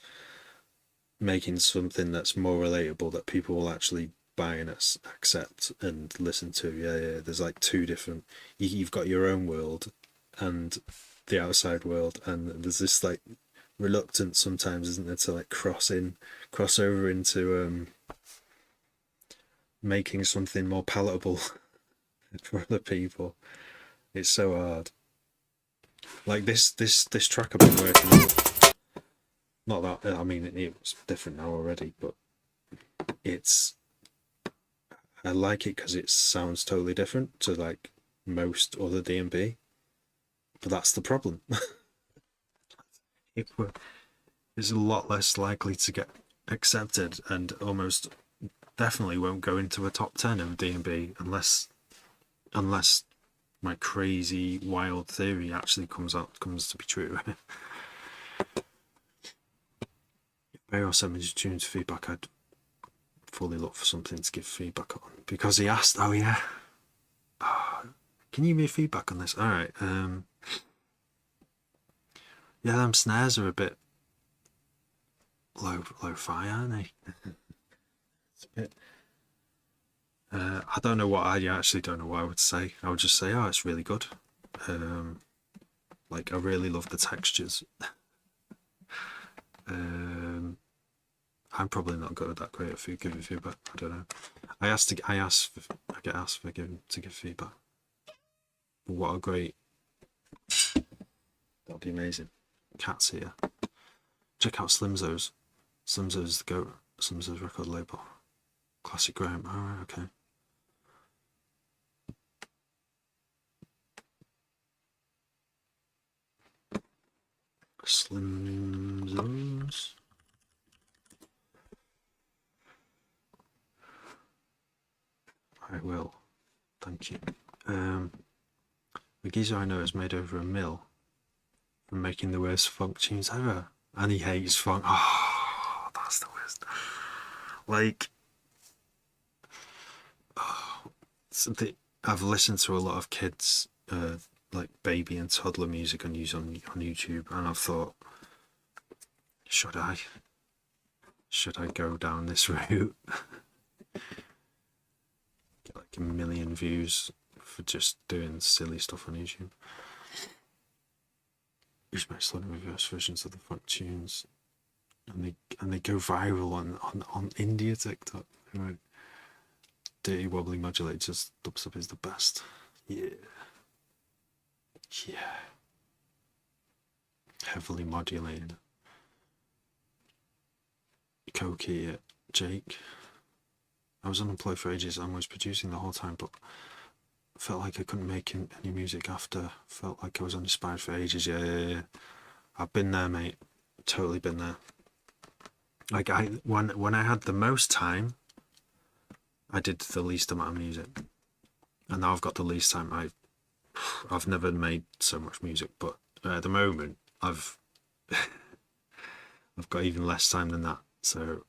making something that's more relatable that people will actually buy and accept and listen to. Yeah, there's like two different. You've got your own world and the outside world, and there's this like reluctance sometimes, isn't there, to like cross over into making something more palatable for other people. It's so hard. Like this track I've been working on. Not that I mean it was different now already, but I like it because it sounds totally different to like most other D&B, but that's the problem. It's a lot less likely to get accepted, and almost definitely won't go into a top 10 of D&B unless my crazy wild theory actually comes to be true. If Bayo sent me tunes feedback, I'd fully look for something to give feedback on, because he asked. Oh yeah, can you give me feedback on this? All right. Yeah, them snares are a bit low-fi, aren't they? It's a bit. I don't know what I actually don't know what I would say. I would just say, oh, it's really good. Like, I really love the textures. I'm probably not good at that great at giving feedback. I don't know. I get asked to give feedback. What a great. That'd be amazing. Cat's here. Check out Slimzo's. Slimzo's the goat. Slimzo's record label. Classic Graham. Alright, okay. Slim Zones. I will. Thank you. The geezer I know is made over a mill from making the worst funk tunes ever. And he hates funk. Oh, that's the worst. Like, I've listened to a lot of kids, like baby and toddler music on YouTube, and I've thought, should I go down this route? Get like 1 million views for just doing silly stuff on YouTube. Which makes a lot of reverse versions of the funk tunes, and they go viral on India TikTok. Anyway, dirty wobbly modulators. Dubstep is the best. Yeah. Heavily modulated. Koki, Jake. I was unemployed for ages and was producing the whole time, but felt like I couldn't make any music after. Felt like I was uninspired for ages. Yeah. I've been there, mate. Totally been there. Like when I had the most time, I did the least amount of music, and now I've got the least time. I've never made so much music, but at the moment I've got even less time than that. So,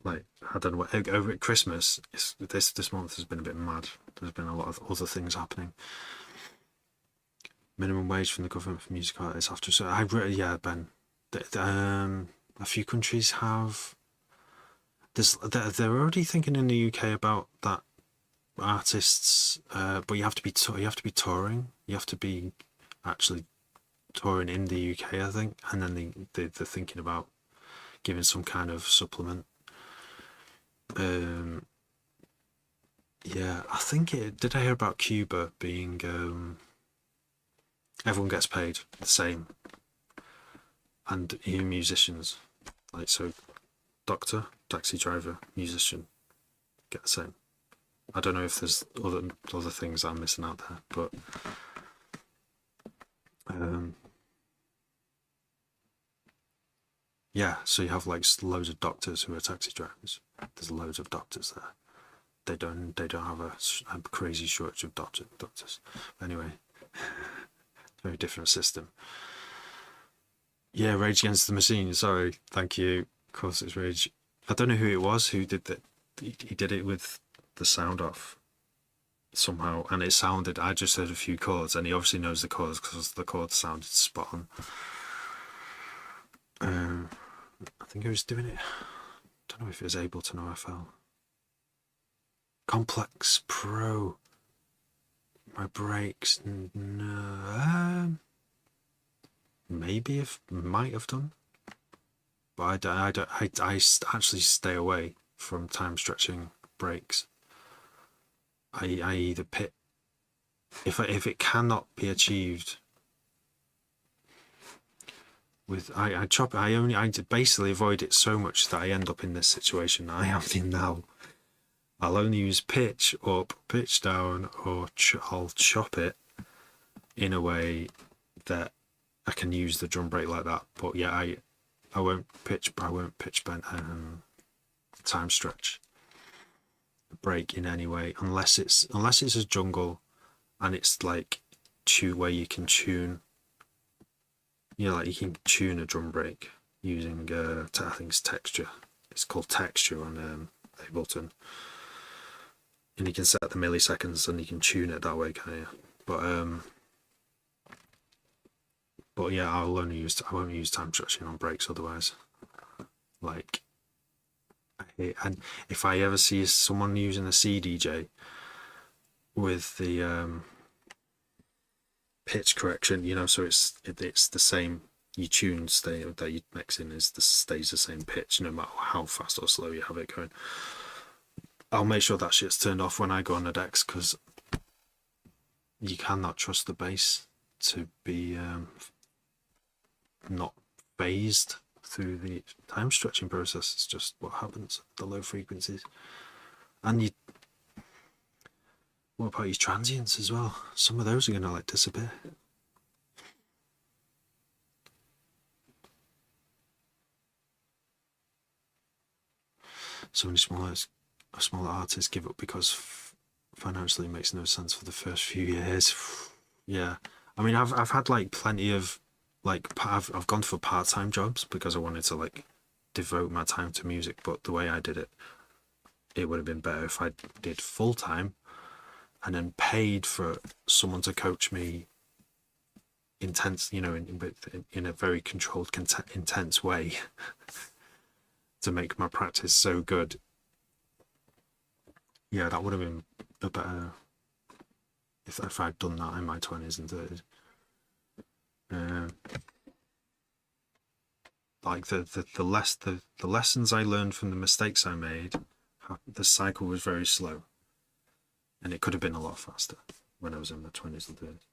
like, I don't know what, over at Christmas, this month has been a bit mad. There's been a lot of other things happening. Minimum wage from the government for music artists after. So Ben. A few countries have. They're already thinking in the UK about that. Artists, but you have to be touring. You have to be actually touring in the UK, I think, and then they're thinking about giving some kind of supplement. Yeah, I think did I hear about Cuba being everyone gets paid the same, and even musicians, like, so doctor, taxi driver, musician get the same. I don't know if there's other things I'm missing out there, but yeah. So you have like loads of doctors who are taxi drivers. There's loads of doctors there. They don't have a crazy shortage of doctors. Anyway, very different system. Yeah, Rage Against the Machine. Sorry, thank you. Of course, it's Rage. I don't know who it was who did that. He did it with the sound off somehow, and it sounded. I just heard a few chords, and he obviously knows the chords because the chords sounded spot on. I think he was doing it. I don't know if it was Ableton or FL. Complex Pro. My breaks, no. Maybe might have done, but I actually stay away from time stretching breaks. I either pit if it cannot be achieved with I basically avoid it so much that I end up in this situation I am in now. I'll only use pitch up, pitch down, or I'll chop it in a way that I can use the drum break like that. But yeah, I won't pitch bend time stretch break in any way unless it's a jungle and it's like where you can tune. You know, like you can tune a drum break using I think it's texture. It's called texture on Ableton. And you can set the milliseconds and you can tune it that way, kind of. But yeah, I won't use time stretching on breaks otherwise. Like, and if I ever see someone using a CDJ with the pitch correction, you know, so it's the same. Your tune that you mix in stays the same pitch, no matter how fast or slow you have it going. I'll make sure that shit's turned off when I go on the decks because you cannot trust the bass to be not phased through the time stretching process. It's just what happens at the low frequencies. And you, what about your transients as well? Some of those are going to like disappear. So many smaller artists give up because financially it makes no sense for the first few years. Yeah, I mean, I've had like plenty of like I've gone for part-time jobs because I wanted to like devote my time to music, but the way I did it, it would have been better if I did full-time and then paid for someone to coach me intense, you know, in a very controlled, intense way to make my practice so good. Yeah, that would have been a better if I'd done that in my 20s and 30s. Like the lessons I learned from the mistakes I made, the cycle was very slow, and it could have been a lot faster when I was in my 20s and 30s.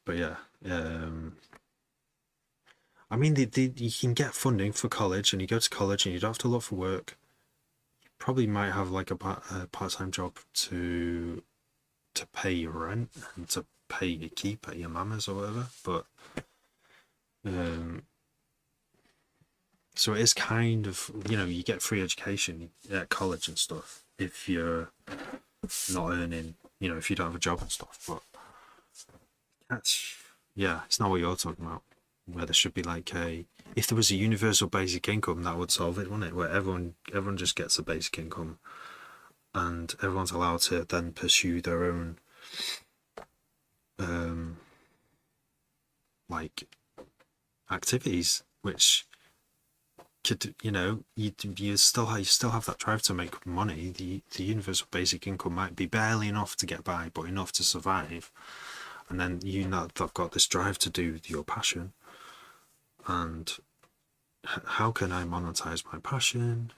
But yeah, I mean, you can get funding for college, and you go to college, and you don't have to look for work. You probably might have like a part-time job to pay your rent and to pay your keep at your mama's or whatever. But so it is kind of, you know, you get free education at college and stuff if you're not earning, you know, if you don't have a job and stuff. But that's, yeah, it's not what you're talking about. Where there should be like if there was a universal basic income, that would solve it, wouldn't it? Where everyone just gets a basic income, and everyone's allowed to then pursue their own, like activities, which could, you know, you still have that drive to make money. The universal basic income might be barely enough to get by, but enough to survive, and then you know they've got this drive to do your passion. And how can I monetize my passion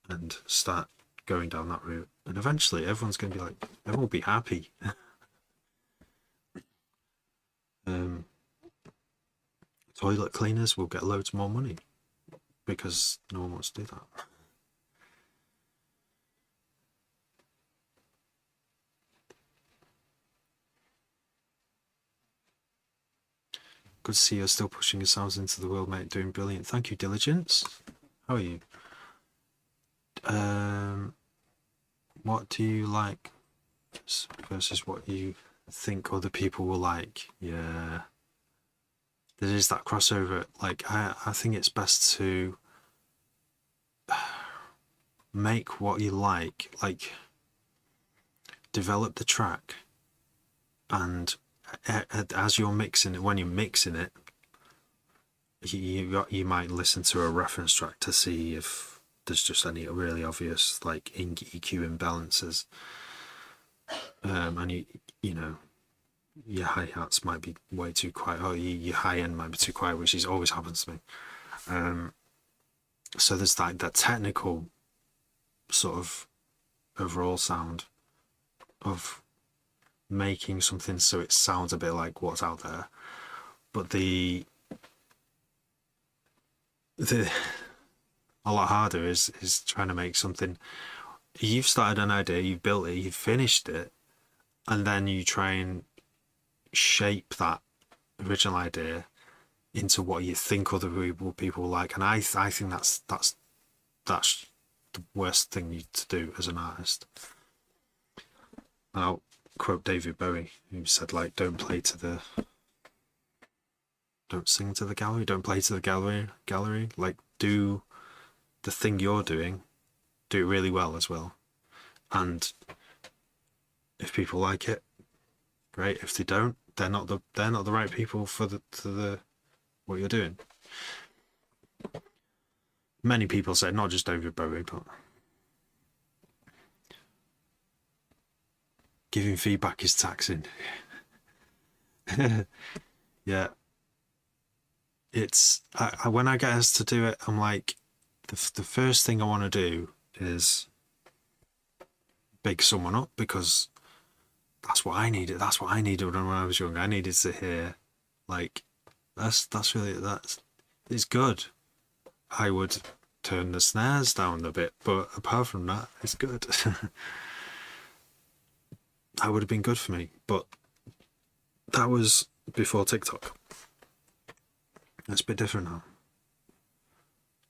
and start going down that route? And eventually everyone's going to be like, everyone will be happy. Toilet cleaners will get loads more money because no one wants to do that. Good to see you're still pushing yourselves into the world, mate. Doing brilliant. Thank you, Diligence. How are you? What do you like versus what you think other people will like? Yeah. There is that crossover. Like, I think it's best to make what you like develop the track, and as you're mixing it, when you're mixing it, you might listen to a reference track to see if there's just any really obvious like EQ imbalances, and you know your hi-hats might be way too quiet, or your high end might be too quiet, which always happens to me. So there's like that technical sort of overall sound of making something so it sounds a bit like what's out there, but the a lot harder is trying to make something. You've started an idea, you've built it, you've finished it, and then you try and shape that original idea into what you think other people like. And I think that's the worst thing to do as an artist. I'll quote David Bowie, who said like, don't sing to the gallery, don't play to the gallery. Like, do the thing you're doing, do it really well as well. And if people like it, great. If they don't, they're not the right people for the what you're doing. Many people say, not just David Bowie, but giving feedback is taxing. Yeah. It's when I get asked to do it, I'm like, the first thing I want to do is big someone up, because that's what I needed. That's what I needed when I was young. I needed to hear, like, that's it's good. I would turn the snares down a bit, but apart from that, it's good. That would have been good for me, but that was before TikTok. It's a bit different now.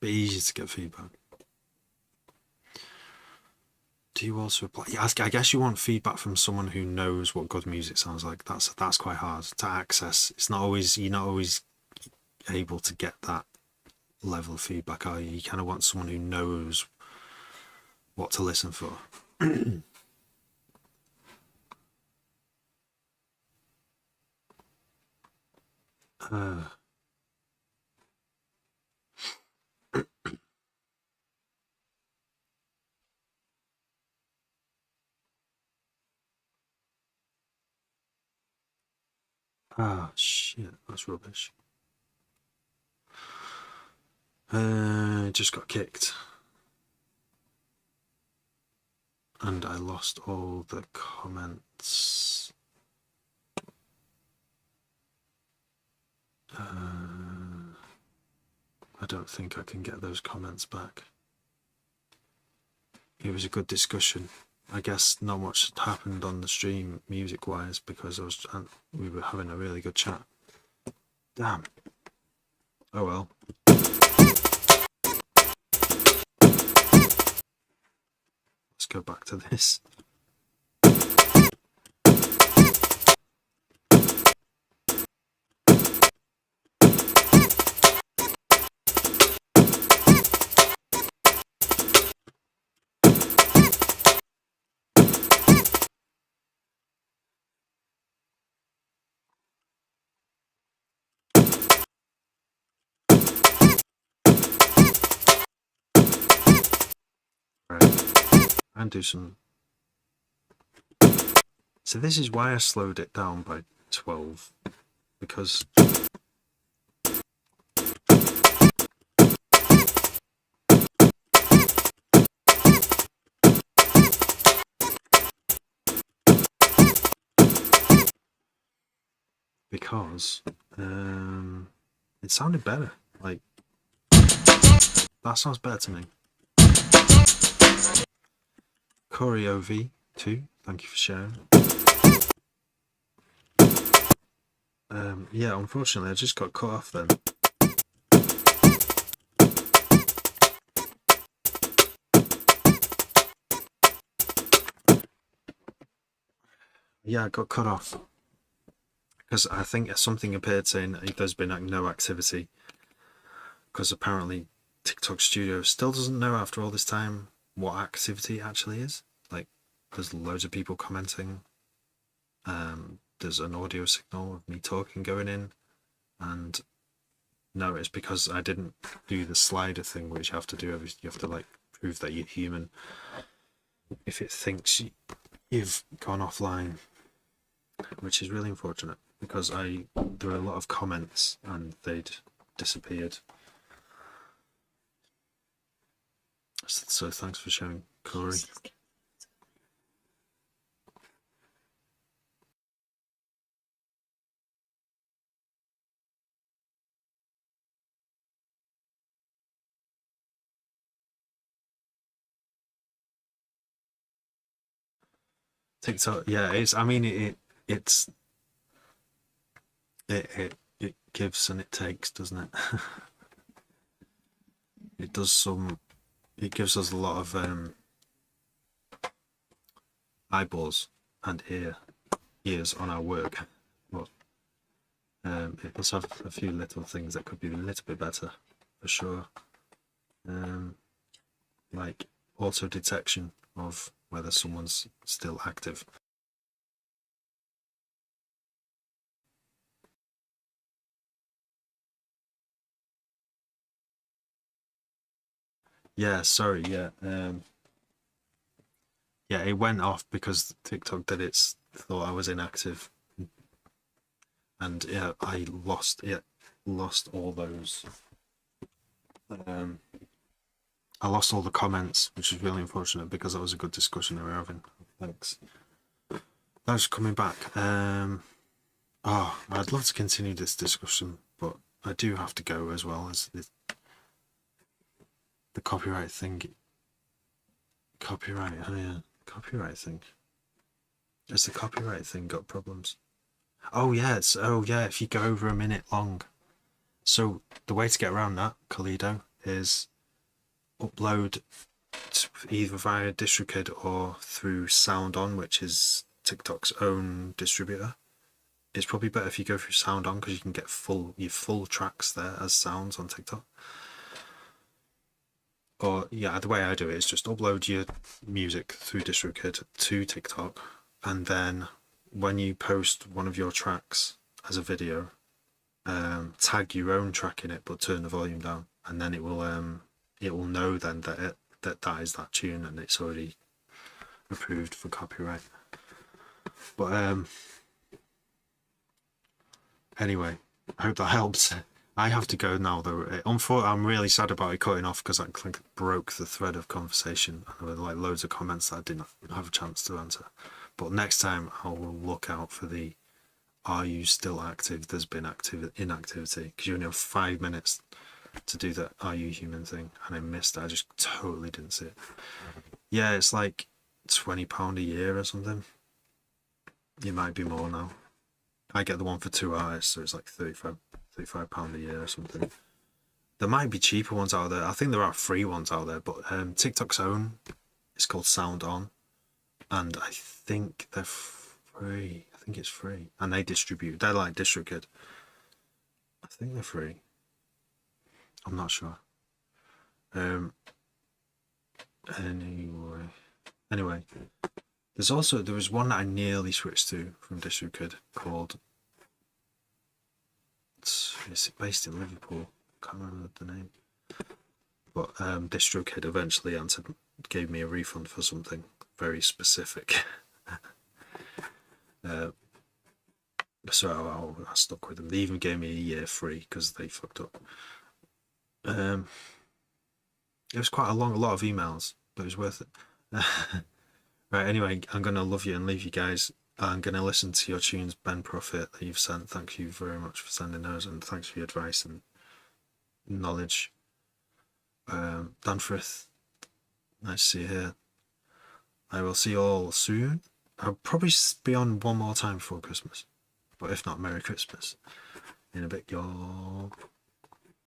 A bit easier to get feedback. Do you also apply? Yeah, I guess you want feedback from someone who knows what good music sounds like. That's quite hard to access. It's not always you're not always able to get that level of feedback, are you? You kind of want someone who knows what to listen for. Shit, that's rubbish. Just got kicked. And I lost all the comments. I don't think I can get those comments back. It was a good discussion. I guess not much happened on the stream music-wise because we were having a really good chat. Damn. Oh well. Let's go back to this. And do some. So this is why I slowed it down by 12, because it sounded better. Like, that sounds better to me. Corey OV2, thank you for sharing. Yeah, unfortunately I just got cut off then. Yeah, I got cut off because I think something appeared saying there's been like no activity, because apparently TikTok Studio still doesn't know after all this time what activity actually is. Like, there's loads of people commenting. There's an audio signal of me talking going in, and no, it's because I didn't do the slider thing, which you have to do. You have to like prove that you're human. If it thinks you've gone offline, which is really unfortunate, because there were a lot of comments and they'd disappeared. So thanks for sharing, Corey. TikTok, yeah, it's. I mean, it gives and it takes, doesn't it? It does some. It gives us a lot of eyeballs and ears on our work, but it does have a few little things that could be a little bit better, for sure. Like auto detection of whether someone's still active. Yeah, sorry, yeah. Yeah, it went off because TikTok did its thought I was inactive. And yeah, I lost all those. I lost all the comments, which is really unfortunate because that was a good discussion they were having. Thanks. Thanks for coming back. Oh, I'd love to continue this discussion, but I do have to go as well as the copyright thing. Copyright, oh yeah, copyright thing. Has the copyright thing got problems? Oh yeah, if you go over a minute long. So the way to get around that, Kalido, is upload either via DistroKid or through SoundOn, which is TikTok's own distributor. It's probably better if you go through SoundOn because you can get your full tracks there as sounds on TikTok. Or yeah, the way I do it is just upload your music through DistroKid to TikTok, and then when you post one of your tracks as a video, tag your own track in it, but turn the volume down, and then it will know then that that is that tune and it's already approved for copyright. But anyway, I hope that helps. I have to go now though. Unfortunately, I'm really sad about it cutting off because I broke the thread of conversation. And there were like loads of comments that I didn't have a chance to answer. But next time I will look out for the "Are you still active? There's been inactivity," because you only have 5 minutes to do the "Are you human" thing, and I missed it. I just totally didn't see it. Yeah, it's like £20 a year or something. It might be more now. I get the one for 2 artists, so it's like £35 a year or something. There might be cheaper ones out there. I think there are free ones out there, but TikTok's own is called SoundOn, and I think they're free. I think it's free, and they distribute. They're like DistroKid. I think they're free. I'm not sure. Anyway, there was one that I nearly switched to from DistroKid called. It's based in Liverpool. Can't remember the name. But DistroKid eventually gave me a refund for something very specific. So I stuck with them. They even gave me a year free because they fucked up. It was quite a lot of emails, but it was worth it. Right, anyway, I'm going to love you and leave you guys. I'm going to listen to your tunes, Ben Prophet, that you've sent. Thank you very much for sending those, and thanks for your advice and knowledge. Danforth, nice to see you here. I will see you all soon. I'll probably be on one more time before Christmas, but if not, Merry Christmas. In a bit, y'all.